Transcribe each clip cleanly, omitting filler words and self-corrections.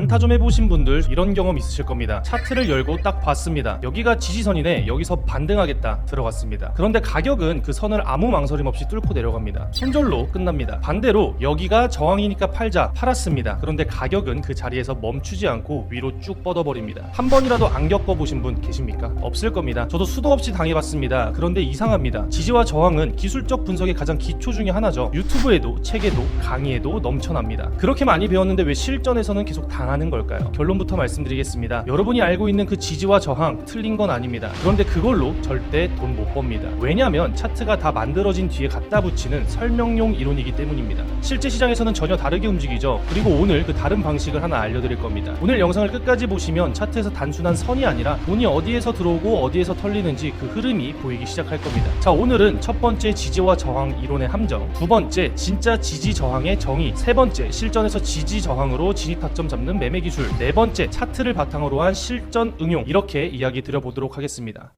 단타 좀 해보신 분들 이런 경험 있으실 겁니다. 차트를 열고 딱 봤습니다. 여기가 지지선이네, 여기서 반등하겠다 들어갔습니다. 그런데 가격은 그 선을 아무 망설임 없이 뚫고 내려갑니다. 손절로 끝납니다. 반대로 여기가 저항이니까 팔자, 팔았습니다. 그런데 가격은 그 자리에서 멈추지 않고 위로 쭉 뻗어버립니다. 한 번이라도 안 겪어보신 분 계십니까? 없을 겁니다. 저도 수도 없이 당해봤습니다. 그런데 이상합니다. 지지와 저항은 기술적 분석의 가장 기초 중에 하나죠. 유튜브에도 책에도 강의에도 넘쳐납니다. 그렇게 많이 배웠는데 왜 실전에서는 계속 당하는 걸까요? 결론부터 말씀드리겠습니다. 여러분이 알고 있는 그 지지와 저항 틀린 건 아닙니다. 그런데 그걸로 절대 돈 못 법니다. 왜냐면 차트가 다 만들어진 뒤에 갖다 붙이는 설명용 이론이기 때문입니다. 실제 시장에서는 전혀 다르게 움직이죠. 그리고 오늘 그 다른 방식을 하나 알려드릴 겁니다. 오늘 영상을 끝까지 보시면 차트에서 단순한 선이 아니라 돈이 어디에서 들어오고 어디에서 털리는지 그 흐름이 보이기 시작할 겁니다. 자, 오늘은 첫 번째 지지와 저항 이론의 함정, 두 번째 진짜 지지 저항의 정의, 세 번째 실전에서 지지 저항으로 진입 타점 잡는 매매 기술, 네 번째 차트를 바탕으로 한 실전 응용, 이렇게 이야기 드려보도록 하겠습니다.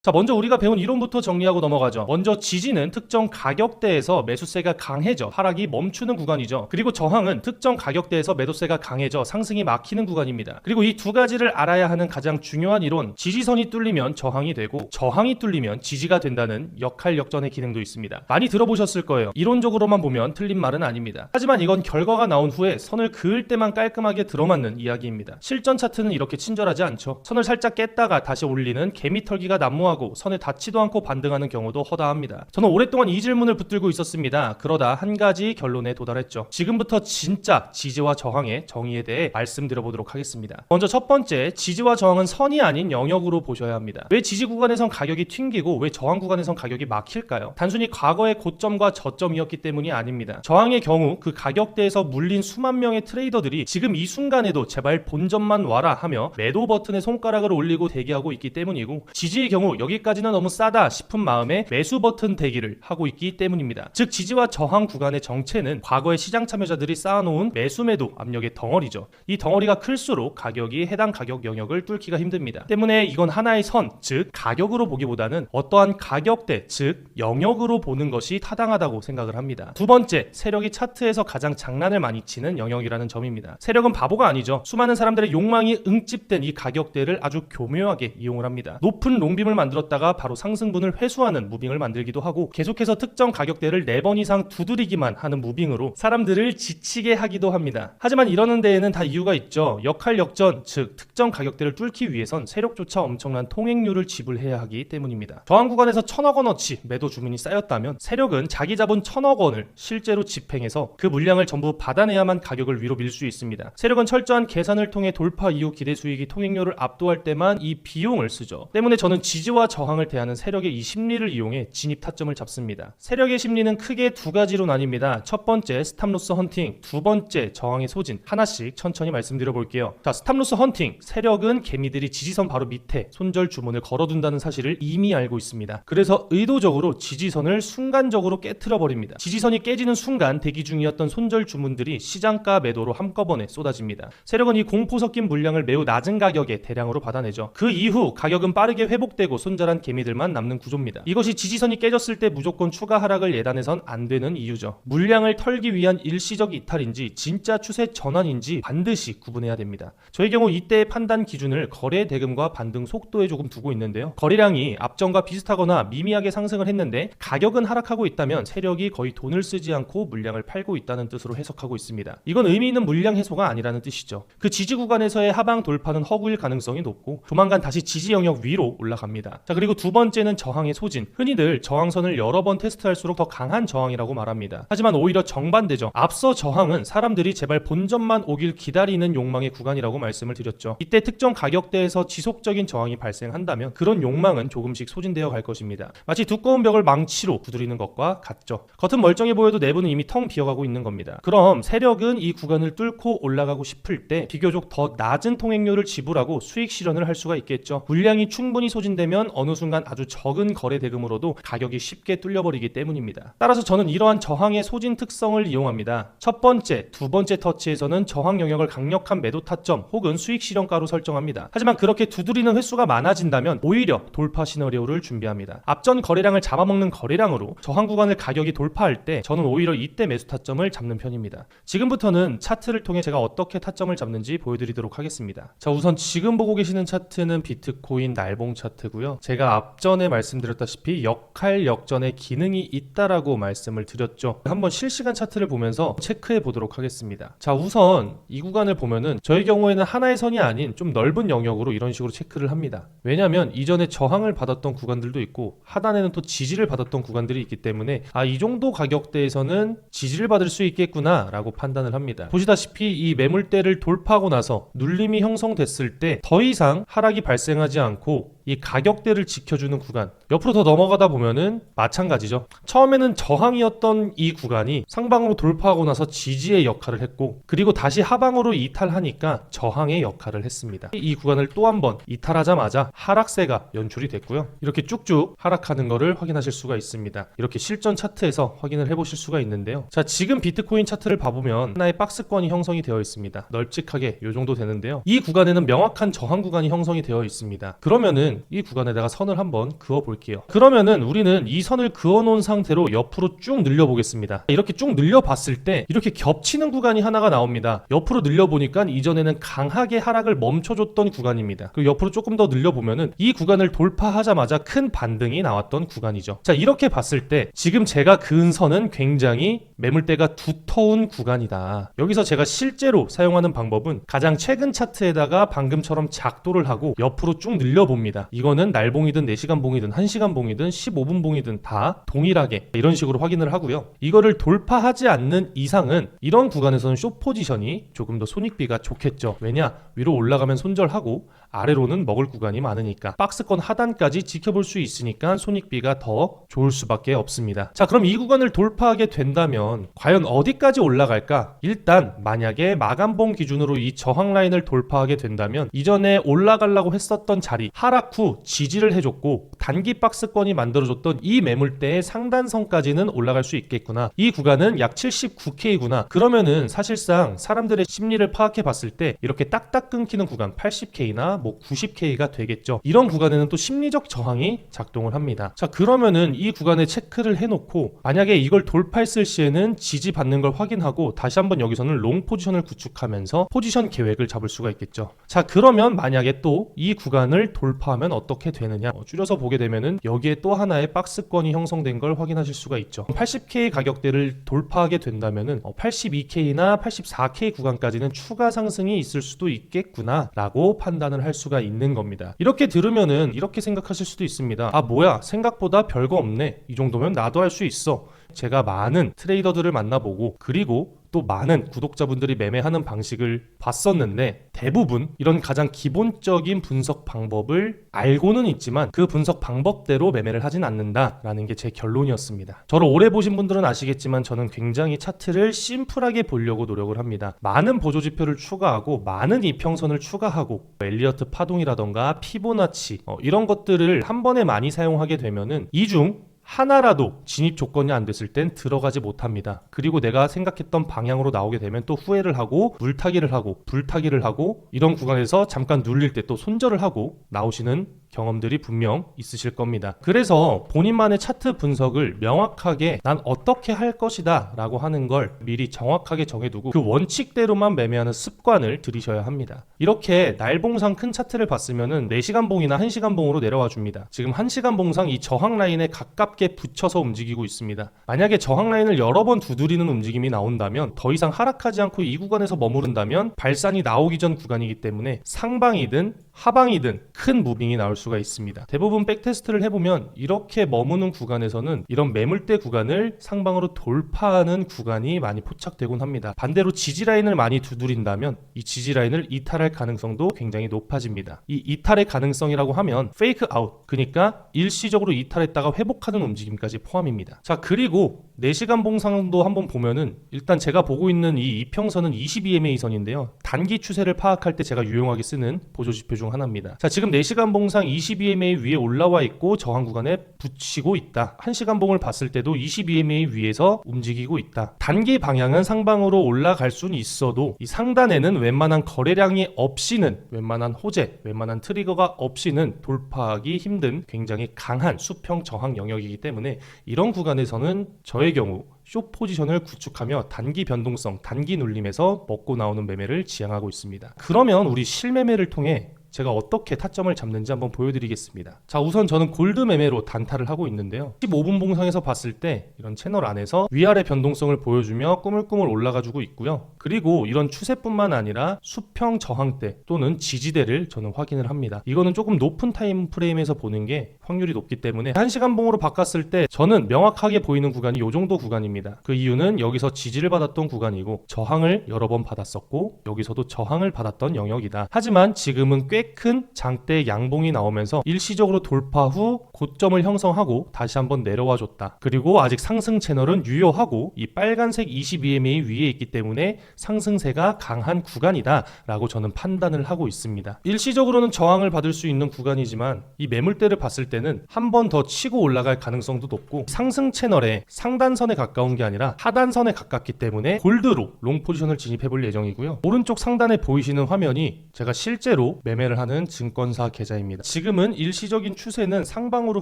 자, 먼저 우리가 배운 이론부터 정리하고 넘어가죠. 먼저 지지는 특정 가격대에서 매수세가 강해져 하락이 멈추는 구간이죠. 그리고 저항은 특정 가격대에서 매도세가 강해져 상승이 막히는 구간입니다. 그리고 이 두 가지를 알아야 하는 가장 중요한 이론, 지지선이 뚫리면 저항이 되고 저항이 뚫리면 지지가 된다는 역할 역전의 기능도 있습니다. 많이 들어보셨을 거예요. 이론적으로만 보면 틀린 말은 아닙니다. 하지만 이건 결과가 나온 후에 선을 그을 때만 깔끔하게 들어맞는 이야기입니다. 실전 차트는 이렇게 친절하지 않죠. 선을 살짝 깼다가 다시 올리는 개미털기가 난무하고 선에 닿지도 않고 반등하는 경우도 허다합니다. 저는 오랫동안 이 질문을 붙들고 있었습니다. 그러다 한 가지 결론에 도달했죠. 지금부터 진짜 지지와 저항의 정의에 대해 말씀드려보도록 하겠습니다. 먼저 첫 번째, 지지와 저항은 선이 아닌 영역으로 보셔야 합니다. 왜 지지 구간에선 가격이 튕기고 왜 저항 구간에선 가격이 막힐까요? 단순히 과거의 고점과 저점이었기 때문이 아닙니다. 저항의 경우 그 가격대에서 물린 수만 명의 트레이더들이 지금 이 순간에도 제발 본전만 와라 하며 매도 버튼에 손가락을 올리고 대기하고 있기 때문이고, 지지의 경우 여기까지는 너무 싸다 싶은 마음에 매수 버튼 대기를 하고 있기 때문입니다. 즉 지지와 저항 구간의 정체는 과거의 시장 참여자들이 쌓아놓은 매수 매도 압력의 덩어리죠. 이 덩어리가 클수록 가격이 해당 가격 영역을 뚫기가 힘듭니다. 때문에 이건 하나의 선, 즉 가격으로 보기보다는 어떠한 가격대, 즉 영역으로 보는 것이 타당하다고 생각을 합니다. 두 번째, 세력이 차트에서 가장 장난을 많이 치는 영역이라는 점입니다. 세력은 바보가 아니죠. 수많은 사람들의 욕망이 응집된 이 가격대를 아주 교묘하게 이용을 합니다. 높은 롱빔을 만들었다가 바로 상승분을 회수하는 무빙을 만들기도 하고, 계속해서 특정 가격대를 4번 이상 두드리기만 하는 무빙으로 사람들을 지치게 하기도 합니다. 하지만 이러는 데에는 다 이유가 있죠. 역할 역전, 즉 특정 가격대를 뚫기 위해선 세력조차 엄청난 통행료를 지불해야 하기 때문입니다. 저항 구간에서 1000억 원어치 매도 주문이 쌓였다면 세력은 자기 자본 1000억 원을 실제로 집행해서 그 물량을 전부 받아내야만 가격을 위로 밀 수 있습니다. 세력은 철저한 계산을 통해 돌파 이후 기대 수익이 통행료를 압도할 때만 이 비용을 쓰죠. 때문에 저는 지지와 저항을 대하는 세력의 이 심리를 이용해 진입 타점을 잡습니다. 세력의 심리는 크게 두 가지로 나뉩니다. 첫 번째, 스탑로스 헌팅, 두 번째, 저항의 소진. 하나씩 천천히 말씀드려 볼게요. 자, 스탑로스 헌팅. 세력은 개미들이 지지선 바로 밑에 손절 주문을 걸어둔다는 사실을 이미 알고 있습니다. 그래서 의도적으로 지지선을 순간적으로 깨트려 버립니다. 지지선이 깨지는 순간 대기 중이었던 손절 주문들이 시장가 매도로 한꺼번에 쏟아집니다. 세력은 이 공포 섞인 물량을 매우 낮은 가격에 대량으로 받아내죠. 그 이후 가격은 빠르게 회복되고 손절한 개미들만 남는 구조입니다. 이것이 지지선이 깨졌을 때 무조건 추가 하락을 예단해선 안 되는 이유죠. 물량을 털기 위한 일시적 이탈인지 진짜 추세 전환인지 반드시 구분해야 됩니다. 저의 경우 이때의 판단 기준을 거래 대금과 반등 속도에 조금 두고 있는데요. 거래량이 앞전과 비슷하거나 미미하게 상승을 했는데 가격은 하락하고 있다면 세력이 거의 돈을 쓰지 않고 물량을 팔고 있다는 뜻으로 해석하고 있습니다. 이건 의미 있는 물량 해소가 아니라는 뜻이죠. 그 지지 구간에서의 하방 돌파는 허구일 가능성이 높고 조만간 다시 지지 영역 위로 올라갑니다. 자, 그리고 두 번째는 저항의 소진. 흔히들 저항선을 여러 번 테스트할수록 더 강한 저항이라고 말합니다. 하지만 오히려 정반대죠. 앞서 저항은 사람들이 제발 본전만 오길 기다리는 욕망의 구간이라고 말씀을 드렸죠. 이때 특정 가격대에서 지속적인 저항이 발생한다면 그런 욕망은 조금씩 소진되어 갈 것입니다. 마치 두꺼운 벽을 망치로 두드리는 것과 같죠. 겉은 멀쩡해 보여도 내부는 이미 텅 비어가고 있는 겁니다. 그럼 세력은 이 구간을 뚫고 올라가고 싶을 때 비교적 더 낮은 통행료를 지불하고 수익 실현을 할 수가 있겠죠. 물량이 충분히 소진되면 아니면 어느 순간 아주 적은 거래 대금으로도 가격이 쉽게 뚫려버리기 때문입니다. 따라서 저는 이러한 저항의 소진 특성을 이용합니다. 첫 번째, 두 번째 터치에서는 저항 영역을 강력한 매도 타점 혹은 수익 실현가로 설정합니다. 하지만 그렇게 두드리는 횟수가 많아진다면 오히려 돌파 시나리오를 준비합니다. 앞전 거래량을 잡아먹는 거래량으로 저항 구간을 가격이 돌파할 때 저는 오히려 이때 매수 타점을 잡는 편입니다. 지금부터는 차트를 통해 제가 어떻게 타점을 잡는지 보여드리도록 하겠습니다. 자, 우선 지금 보고 계시는 차트는 비트코인 날봉 차트고요. 제가 앞전에 말씀드렸다시피 역할 역전의 기능이 있다라고 말씀을 드렸죠. 한번 실시간 차트를 보면서 체크해 보도록 하겠습니다. 자, 우선 이 구간을 보면은 저희 경우에는 하나의 선이 아닌 좀 넓은 영역으로 이런 식으로 체크를 합니다. 왜냐하면 이전에 저항을 받았던 구간들도 있고 하단에는 또 지지를 받았던 구간들이 있기 때문에 이 정도 가격대에서는 지지를 받을 수 있겠구나 라고 판단을 합니다. 보시다시피 이 매물대를 돌파하고 나서 눌림이 형성됐을 때 더 이상 하락이 발생하지 않고 이 가격대를 지켜주는 구간, 옆으로 더 넘어가다 보면은 마찬가지죠. 처음에는 저항이었던 이 구간이 상방으로 돌파하고 나서 지지의 역할을 했고, 그리고 다시 하방으로 이탈하니까 저항의 역할을 했습니다. 이 구간을 또 한 번 이탈하자마자 하락세가 연출이 됐고요. 이렇게 쭉쭉 하락하는 거를 확인하실 수가 있습니다. 이렇게 실전 차트에서 확인을 해보실 수가 있는데요. 자, 지금 비트코인 차트를 봐보면 하나의 박스권이 형성이 되어 있습니다. 널찍하게 이 정도 되는데요. 이 구간에는 명확한 저항 구간이 형성이 되어 있습니다. 그러면은 이 구간에다가 선을 한번 그어 볼게요. 그러면은 우리는 이 선을 그어 놓은 상태로 옆으로 쭉 늘려 보겠습니다. 이렇게 쭉 늘려 봤을 때 이렇게 겹치는 구간이 하나가 나옵니다. 옆으로 늘려 보니까 이전에는 강하게 하락을 멈춰줬던 구간입니다. 그리고 옆으로 조금 더 늘려 보면은 이 구간을 돌파하자마자 큰 반등이 나왔던 구간이죠. 자, 이렇게 봤을 때 지금 제가 그은 선은 굉장히 매물대가 두터운 구간이다. 여기서 제가 실제로 사용하는 방법은 가장 최근 차트에다가 방금처럼 작도를 하고 옆으로 쭉 늘려 봅니다. 이거는 날봉이든 4시간 봉이든 1시간 봉이든 15분 봉이든 다 동일하게 이런 식으로 확인을 하고요. 이거를 돌파하지 않는 이상은 이런 구간에서는 숏 포지션이 조금 더 손익비가 좋겠죠. 왜냐? 위로 올라가면 손절하고 아래로는 먹을 구간이 많으니까 박스권 하단까지 지켜볼 수 있으니까 손익비가 더 좋을 수밖에 없습니다. 자, 그럼 이 구간을 돌파하게 된다면 과연 어디까지 올라갈까? 일단 만약에 마감봉 기준으로 이 저항 라인을 돌파하게 된다면 이전에 올라가려고 했었던 자리 하락 후 지지를 해줬고 단기 박스권이 만들어줬던 이 매물대의 상단선까지는 올라갈 수 있겠구나. 이 구간은 약 79K구나. 그러면은 사실상 사람들의 심리를 파악해 봤을 때 이렇게 딱딱 끊기는 구간 80K나 90K가 되겠죠. 이런 구간에는 또 심리적 저항이 작동을 합니다. 자, 그러면은 이 구간에 체크를 해놓고 만약에 이걸 돌파했을 시에는 지지 받는 걸 확인하고 다시 한번 여기서는 롱 포지션을 구축하면서 포지션 계획을 잡을 수가 있겠죠. 자, 그러면 만약에 또 이 구간을 돌파하면 어떻게 되느냐, 줄여서 보게 되면은 여기에 또 하나의 박스권이 형성된 걸 확인하실 수가 있죠. 80K 가격대를 돌파하게 된다면은 82K나 84K 구간까지는 추가 상승이 있을 수도 있겠구나 라고 판단을 할 수가 있는 겁니다. 이렇게 들으면은 이렇게 생각하실 수도 있습니다. 뭐야, 생각보다 별거 없네. 이 정도면 나도 할 수 있어. 제가 많은 트레이더들을 만나보고 그리고 또 많은 구독자분들이 매매하는 방식을 봤었는데 대부분 이런 가장 기본적인 분석 방법을 알고는 있지만 그 분석 방법대로 매매를 하진 않는다라는 게 제 결론이었습니다. 저를 오래 보신 분들은 아시겠지만 저는 굉장히 차트를 심플하게 보려고 노력을 합니다. 많은 보조지표를 추가하고 많은 이평선을 추가하고 엘리어트 파동이라던가 피보나치 이런 것들을 한 번에 많이 사용하게 되면은 이중 하나라도 진입 조건이 안 됐을 땐 들어가지 못합니다. 그리고 내가 생각했던 방향으로 나오게 되면 또 후회를 하고 물타기를 하고 불타기를 하고 이런 구간에서 잠깐 눌릴 때 또 손절을 하고 나오시는 경험들이 분명 있으실 겁니다. 그래서 본인만의 차트 분석을 명확하게 난 어떻게 할 것이다 라고 하는 걸 미리 정확하게 정해두고 그 원칙대로만 매매하는 습관을 들이셔야 합니다. 이렇게 날봉상 큰 차트를 봤으면은 4시간 봉이나 1시간 봉으로 내려와 줍니다. 지금 1시간 봉상 이 저항 라인에 가깝게 붙여서 움직이고 있습니다. 만약에 저항 라인을 여러 번 두드리는 움직임이 나온다면 더 이상 하락하지 않고 이 구간에서 머무른다면 발산이 나오기 전 구간이기 때문에 상방이든 하방이든 큰 무빙이 나올 수가 있습니다. 대부분 백테스트를 해보면 이렇게 머무는 구간에서는 이런 매물대 구간을 상방으로 돌파하는 구간이 많이 포착되곤 합니다. 반대로 지지라인을 많이 두드린다면 이 지지라인을 이탈할 가능성도 굉장히 높아집니다. 이 이탈의 가능성이라고 하면 페이크 아웃, 그러니까 일시적으로 이탈했다가 회복하는 움직임까지 포함입니다. 자, 그리고 4시간 봉상도 한번 보면은 일단 제가 보고 있는 이 이평선은 22MA 선인데요. 단기 추세를 파악할 때 제가 유용하게 쓰는 보조지표 중 하나입니다. 자, 지금 4시간 봉상 22MA 위에 올라와 있고 저항 구간에 붙이고 있다. 1시간 봉을 봤을 때도 22MA 위에서 움직이고 있다. 단기 방향은 상방으로 올라갈 수는 있어도 이 상단에는 웬만한 거래량이 없이는, 웬만한 호재, 웬만한 트리거가 없이는 돌파하기 힘든 굉장히 강한 수평 저항 영역이기 때문에 이런 구간에서는 저의 경우 숏 포지션을 구축하며 단기 변동성, 단기 눌림에서 먹고 나오는 매매를 지향하고 있습니다. 그러면 우리 실매매를 통해 제가 어떻게 타점을 잡는지 한번 보여드리겠습니다. 자, 우선 저는 골드 매매로 단타를 하고 있는데요. 15분 봉상에서 봤을 때 이런 채널 안에서 위아래 변동성을 보여주며 꾸물꾸물 올라가주고 있고요. 그리고 이런 추세뿐만 아니라 수평 저항대 또는 지지대를 저는 확인을 합니다. 이거는 조금 높은 타임 프레임에서 보는 게 확률이 높기 때문에 1시간 봉으로 바꿨을 때 저는 명확하게 보이는 구간이 이 정도 구간입니다. 그 이유는 여기서 지지를 받았던 구간이고 저항을 여러 번 받았었고 여기서도 저항을 받았던 영역이다. 하지만 지금은 꽤 큰 장대 양봉이 나오면서 일시적으로 돌파 후 고점을 형성하고 다시 한번 내려와 줬다. 그리고 아직 상승 채널은 유효하고 이 빨간색 22MA 위에 있기 때문에 상승세가 강한 구간이다 라고 저는 판단을 하고 있습니다. 일시적으로는 저항을 받을 수 있는 구간이지만 이 매물대를 봤을 때는 한 번 더 치고 올라갈 가능성도 높고 상승 채널의 상단선에 가까운 게 아니라 하단선에 가깝기 때문에 골드로 롱 포지션을 진입해 볼 예정이고요. 오른쪽 상단에 보이시는 화면이 제가 실제로 매매를 하는 증권사 계좌입니다. 지금은 일시적인 추세는 상방으로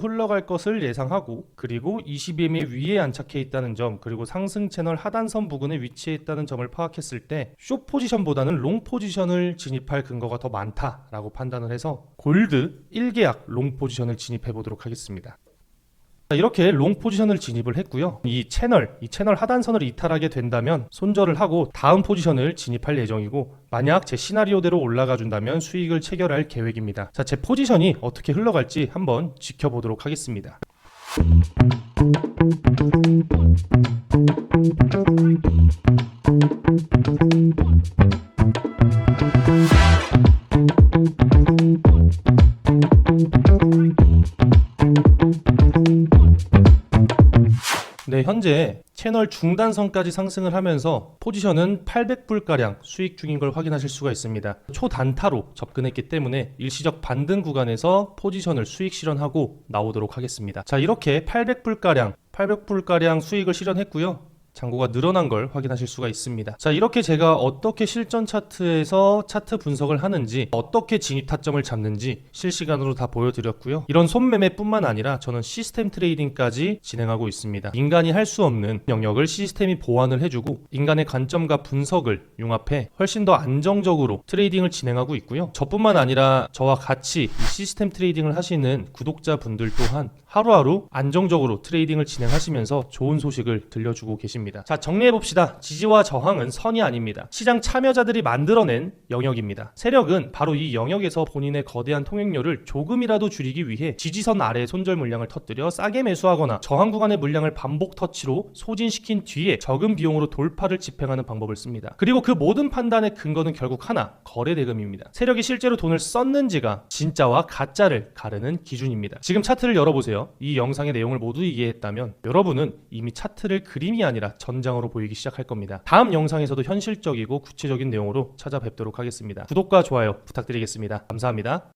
흘러갈 것을 예상하고 그리고 22MA 위에 안착해 있다는 점 그리고 상승 채널 하단선 부근에 위치해 있다는 점을 파악했을 때 숏 포지션보다는 롱 포지션을 진입할 근거가 더 많다라고 판단을 해서 골드 1계약 롱 포지션을 진입해 보도록 하겠습니다. 이렇게 롱 포지션을 진입을 했고요. 이 채널 하단선을 이탈하게 된다면 손절을 하고 다음 포지션을 진입할 예정이고 만약 제 시나리오대로 올라가 준다면 수익을 체결할 계획입니다. 자, 제 포지션이 어떻게 흘러갈지 한번 지켜보도록 하겠습니다. 네, 현재 채널 중단선까지 상승을 하면서 포지션은 800불가량 수익 중인 걸 확인하실 수가 있습니다. 초단타로 접근했기 때문에 일시적 반등 구간에서 포지션을 수익 실현하고 나오도록 하겠습니다. 자, 이렇게 800불가량 수익을 실현했고요. 잔고가 늘어난 걸 확인하실 수가 있습니다. 자, 이렇게 제가 어떻게 실전 차트에서 차트 분석을 하는지 어떻게 진입 타점을 잡는지 실시간으로 다 보여드렸고요. 이런 손매매뿐만 아니라 저는 시스템 트레이딩까지 진행하고 있습니다. 인간이 할 수 없는 영역을 시스템이 보완을 해주고 인간의 관점과 분석을 융합해 훨씬 더 안정적으로 트레이딩을 진행하고 있고요. 저뿐만 아니라 저와 같이 이 시스템 트레이딩을 하시는 구독자분들 또한 하루하루 안정적으로 트레이딩을 진행하시면서 좋은 소식을 들려주고 계십니다. 자, 정리해봅시다. 지지와 저항은 선이 아닙니다. 시장 참여자들이 만들어낸 영역입니다. 세력은 바로 이 영역에서 본인의 거대한 통행료를 조금이라도 줄이기 위해 지지선 아래의 손절 물량을 터뜨려 싸게 매수하거나 저항 구간의 물량을 반복 터치로 소진시킨 뒤에 적은 비용으로 돌파를 집행하는 방법을 씁니다. 그리고 그 모든 판단의 근거는 결국 하나, 거래 대금입니다. 세력이 실제로 돈을 썼는지가 진짜와 가짜를 가르는 기준입니다. 지금 차트를 열어보세요. 이 영상의 내용을 모두 이해했다면 여러분은 이미 차트를 그림이 아니라 전장으로 보이기 시작할 겁니다. 다음 영상에서도 현실적이고 구체적인 내용으로 찾아뵙도록 하겠습니다. 구독과 좋아요 부탁드리겠습니다. 감사합니다.